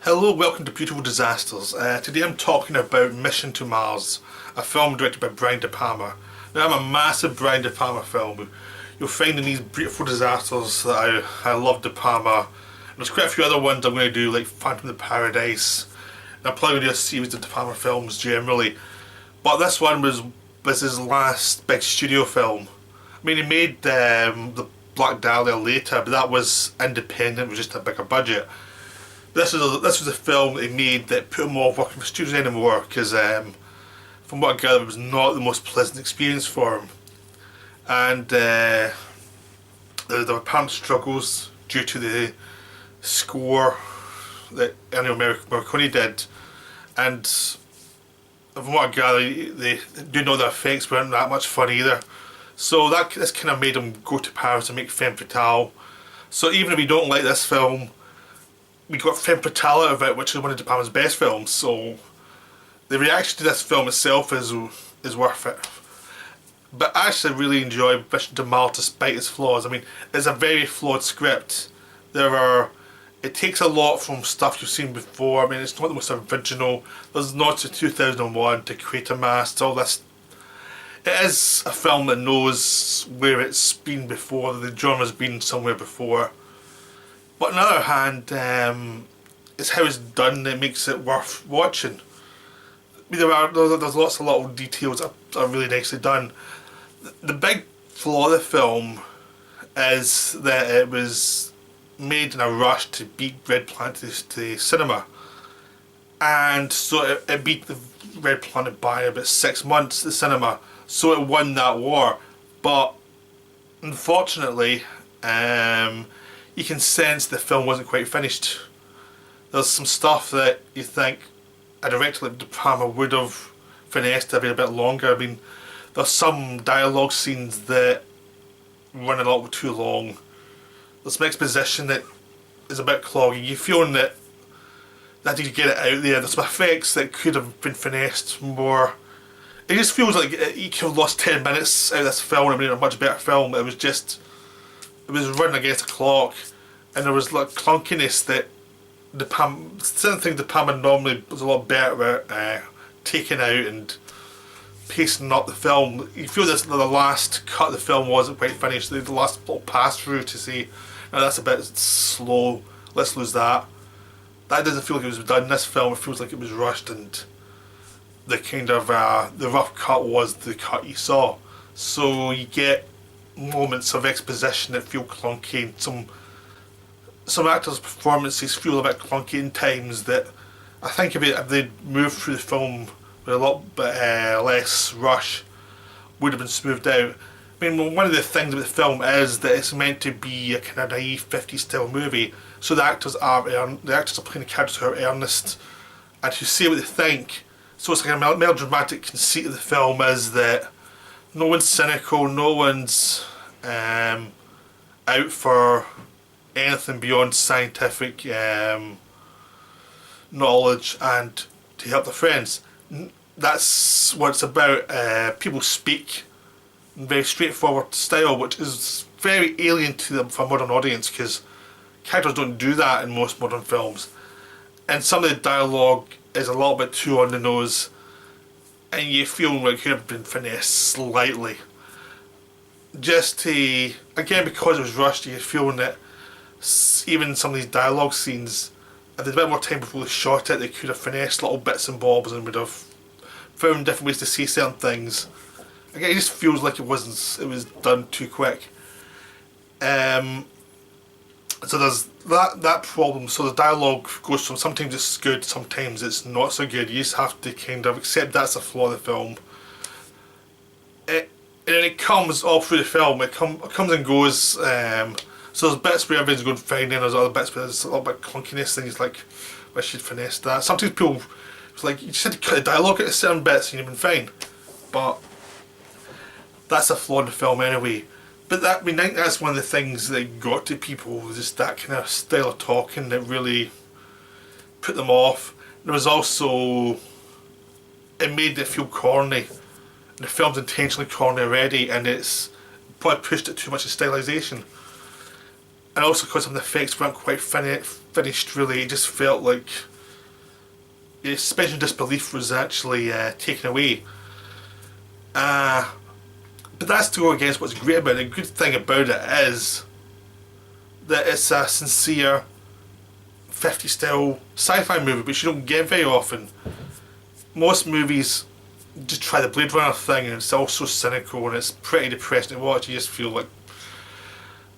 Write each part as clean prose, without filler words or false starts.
Hello, welcome to Beautiful Disasters. Today I'm talking about Mission to Mars, a film directed by Brian DePalma. Now I'm a massive Brian DePalma film. You'll find in these Beautiful Disasters that I love DePalma. And there's quite a few other ones I'm going to do, like Phantom of the Paradise. And I'm probably going to do a series of DePalma films generally. But this one was his last big studio film. I mean, he made the Black Dahlia later, but that was independent, it was just a bigger budget. This was a film that he made that put him off working for studios anymore because from what I gathered it was not the most pleasant experience for him. And there were apparent struggles due to the score that Ennio Morricone did, and from what I gather they do know the effects weren't that much fun either. So this kind of made him go to Paris and make Femme Fatale. So even if you don't like this film, we got Femme Fatale out of it, which is one of De Palma's best films, so the reaction to this film itself is worth it. But I actually really enjoy Mission to Mars despite its flaws. I mean, it's a very flawed script. It takes a lot from stuff you've seen before. I mean, it's not the most original. There's nods to 2001, to Quatermass, all this. It is a film that knows where it's been before, the genre's been somewhere before. But on the other hand, it's how it's done that makes it worth watching. I mean, there's lots of little details that are really nicely done. The big flaw of the film is that it was made in a rush to beat Red Planet to the cinema. And so it beat the Red Planet by about 6 months at the cinema. So it won that war. But unfortunately, you can sense the film wasn't quite finished. There's some stuff that you think a director like De Palma would have finessed a bit longer. I mean, there's some dialogue scenes that run a little too long. There's some exposition that is a bit cloggy. You're feeling that you get it out there. There's some effects that could have been finessed more. It just feels like you could have lost 10 minutes out of this film and made a much better film. It was running against the clock, and there was like clunkiness that certain things De Palma normally was a lot better at taking out and pacing up the film. You feel this the last cut of the film wasn't quite finished. The last little pass through to say, "No, that's a bit slow. Let's lose that." That doesn't feel like it was done in this film. It feels like it was rushed, and the kind of the rough cut was the cut you saw. So you get moments of exposition that feel clunky, and some actors' performances feel a bit clunky in times that I think if they'd moved through the film with a lot bit less rush, would have been smoothed out. I mean, one of the things about the film is that it's meant to be a kind of naive 50s style movie, so the actors are playing the characters who are earnest and who say what they think. So it's like a melodramatic conceit of the film is that no one's cynical, no one's out for anything beyond scientific knowledge and to help their friends. That's what it's about. People speak in very straightforward style, which is very alien to them for a modern audience because characters don't do that in most modern films. And some of the dialogue is a little bit too on the nose, and you feel like it could have been finessed slightly. Just to, again, because it was rushed, you're feeling that even some of these dialogue scenes, if there's a bit more time before they shot it, they could have finessed little bits and bobs and would have found different ways to say certain things. Again, it just feels like it was done too quick. So there's that problem. So the dialogue goes from sometimes it's good, sometimes it's not so good. You just have to kind of accept that's a flaw of the film. And it comes all through the film. It comes and goes. So there's bits where everything's going fine, and there's other bits where there's a little bit of clunkiness. Things like, I should finesse that. Sometimes people, it's like you just had to cut the dialogue at certain bits and you've been fine. But that's a flaw in the film anyway. But I think that's one of the things that got to people, was just that kind of style of talking that really put them off. There was also, it made it feel corny. The film's intentionally corny already, and it's probably pushed it too much in stylisation. And also because some of the effects weren't quite finished really, it just felt like your suspension of disbelief was actually taken away. But that's to go against what's great about it. The good thing about it is that it's a sincere 50 style sci-fi movie, which you don't get very often. Most movies just try the Blade Runner thing and it's all so cynical and it's pretty depressing to watch. You just feel like,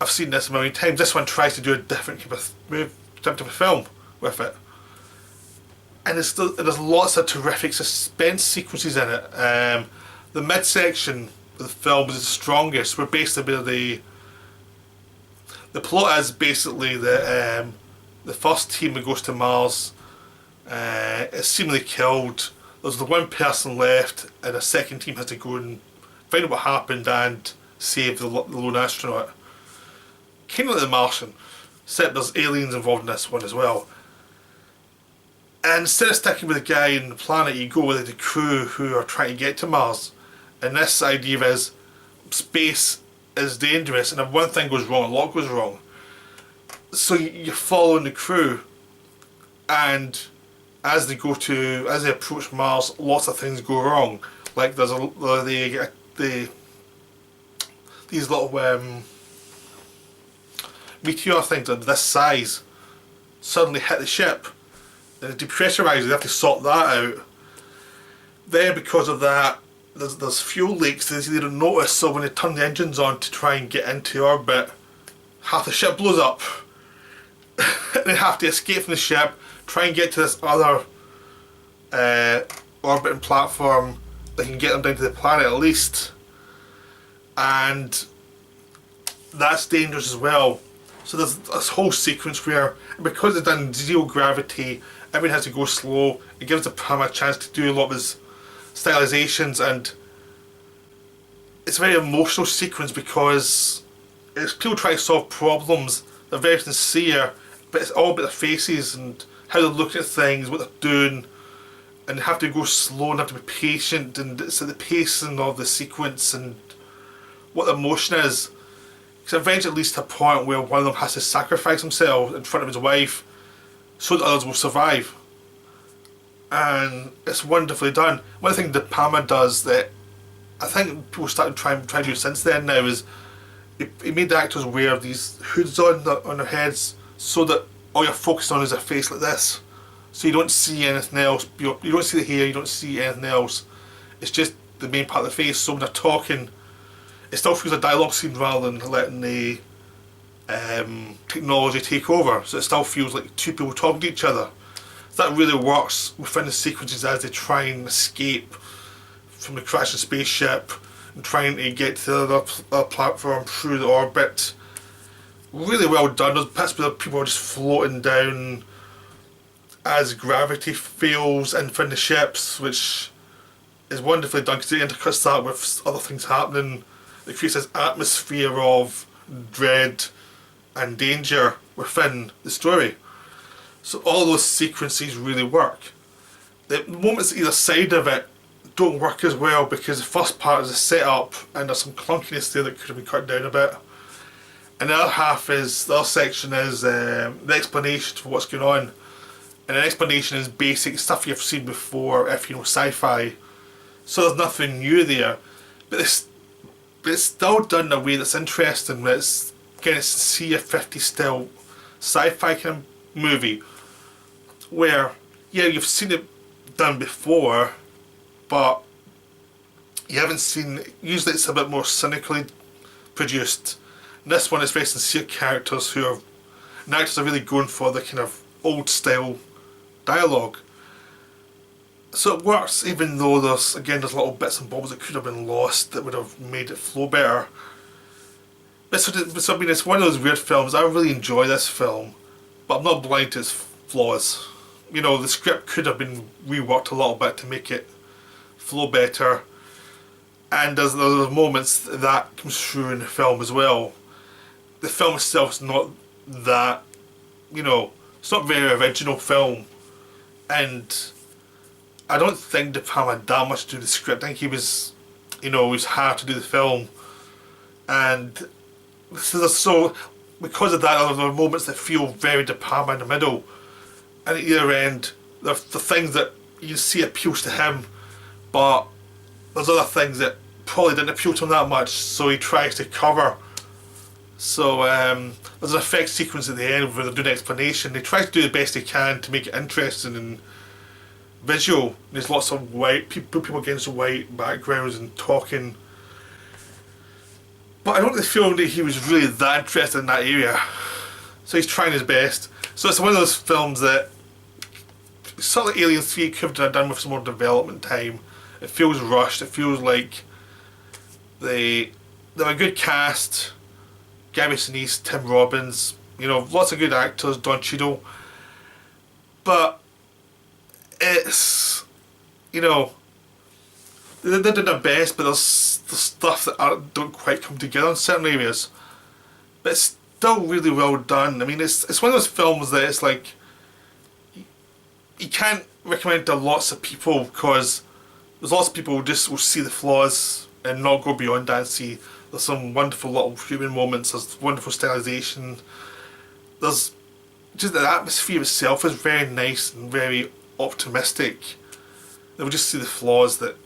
I've seen this a million times. This one tries to do a different type of film with it. And there's lots of terrific suspense sequences in it. The midsection of the film is the strongest, where basically the plot is basically that the first team that goes to Mars is seemingly killed. There's the one person left, and a second team has to go and find out what happened and save the lone astronaut. Kind of like The Martian, except there's aliens involved in this one as well. And instead of sticking with the guy in the planet, you go with the crew who are trying to get to Mars. And this idea is space is dangerous, and if one thing goes wrong, a lot goes wrong. So you're following the crew, and as they approach Mars, lots of things go wrong. Like there's these little meteor things of this size suddenly hit the ship. And it's depressurised, they have to sort that out. Then because of that, there's fuel leaks they don't notice, so when they turn the engines on to try and get into orbit, half the ship blows up. They have to escape from the ship, try and get to this other orbiting platform that can get them down to the planet at least. And that's dangerous as well. So there's this whole sequence where, because they've done zero gravity, everyone has to go slow. It gives the DePalma a chance to do a lot of his stylizations, and it's a very emotional sequence because it's people trying to solve problems. They're very sincere, but it's all about their faces and how they're looking at things, what they're doing, and they have to go slow and have to be patient, and it's at the pacing of the sequence and what the emotion is. Because eventually it leads to a point where one of them has to sacrifice himself in front of his wife so that others will survive. And it's wonderfully done. One thing DePalma does that I think people started trying to do since then now is he made the actors wear these hoods on their heads so that all you're focused on is a face like this. So you don't see anything else. You don't see the hair, you don't see anything else. It's just the main part of the face. So when they're talking, it still feels a dialogue scene rather than letting the technology take over. So it still feels like two people talking to each other. So that really works within the sequences as they try and escape from the crashing spaceship and trying to get to the other platform through the orbit. Really well done. There's bits where people are just floating down as gravity fails in front of the ships, which is wonderfully done because it intercuts that with other things happening. It creates this atmosphere of dread and danger within the story. So all those sequences really work. The moments either side of it don't work as well because the first part is a setup and there's some clunkiness there that could have been cut down a bit. And the other section is the explanation for what's going on. And the explanation is basic stuff you've seen before if you know sci-fi. So there's nothing new there. But it's still done in a way that's interesting. It's kind of sincere 50s style sci-fi kind of movie where, yeah, you've seen it done before, but you haven't seen, usually it's a bit more cynically produced. And this one is very sincere characters and actors are really going for the kind of old style dialogue. So it works even though there's little bits and bobs that could have been lost that would have made it flow better. But so I mean, it's one of those weird films. I really enjoy this film, but I'm not blind to its flaws. You know, the script could have been reworked a little bit to make it flow better, and there's moments that comes through in the film as well. The film itself is not that, you know, it's not a very original film, and I don't think DePalma had that much to do with the script. I think he was, you know, it was hard to do the film, and so because of that, there are moments that feel very DePalma in the middle, and at either end, the things that you can see appeals to him, but there's other things that probably didn't appeal to him that much, so he tries to cover. So there's an effect sequence at the end where they're doing an explanation. They try to do the best they can to make it interesting and visual. There's lots of white people against white backgrounds and talking, but I don't really feel that he was really that interested in that area. So he's trying his best. So it's one of those films that sort of like Alien 3 could have done with some more development time. It feels rushed. It feels like they have a good cast. Gary Sinise, Tim Robbins, you know, lots of good actors, Don Cheadle. But it's, you know, they did their best, but there's stuff that don't quite come together in certain areas. But it's still really well done. I mean, it's one of those films that it's like, you can't recommend it to lots of people because there's lots of people who just will see the flaws and not go beyond that and see there's some wonderful little human moments, there's wonderful stylization, there's just the atmosphere itself is very nice and very optimistic. They will just see the flaws that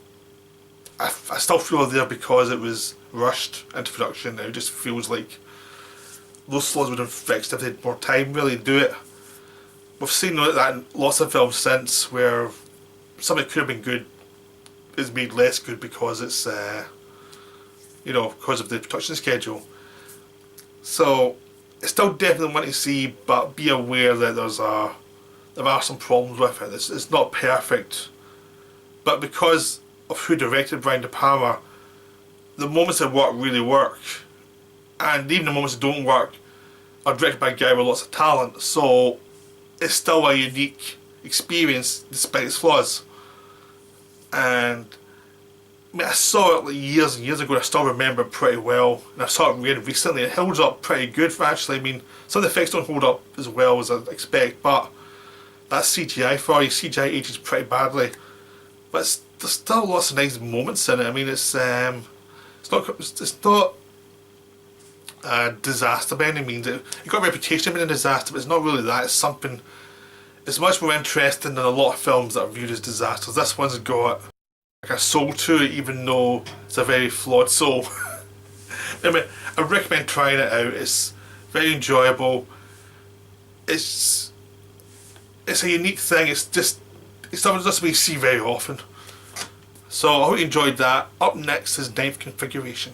I still feel are there because it was rushed into production. It just feels like those flaws would have been fixed if they had more time really to do it. We've seen that in lots of films since where something could have been good is made less good because it's you know, because of the production schedule. So it's still definitely one to see, but be aware that there are some problems with it. It's not perfect, but because of who directed Brian De Palma, the moments that work really work, and even the moments that don't work are directed by a guy with lots of talent. So it's still a unique experience despite its flaws. And I mean, I saw it like years and years ago and I still remember it pretty well, and I saw it again recently. It holds up pretty good actually. I mean, some of the effects don't hold up as well as I'd expect, but that's CGI for you. CGI ages pretty badly, but there's still lots of nice moments in it. I mean, it's not a disaster by any means. It got a reputation of being a disaster, but it's not really that. It's something. It's much more interesting than a lot of films that are viewed as disasters. This one's got like a soul to it, even though it's a very flawed soul. I mean, I recommend trying it out. It's very enjoyable. It's a unique thing. It's something that we see very often. So I hope you enjoyed that. Up next is Ninth Configuration.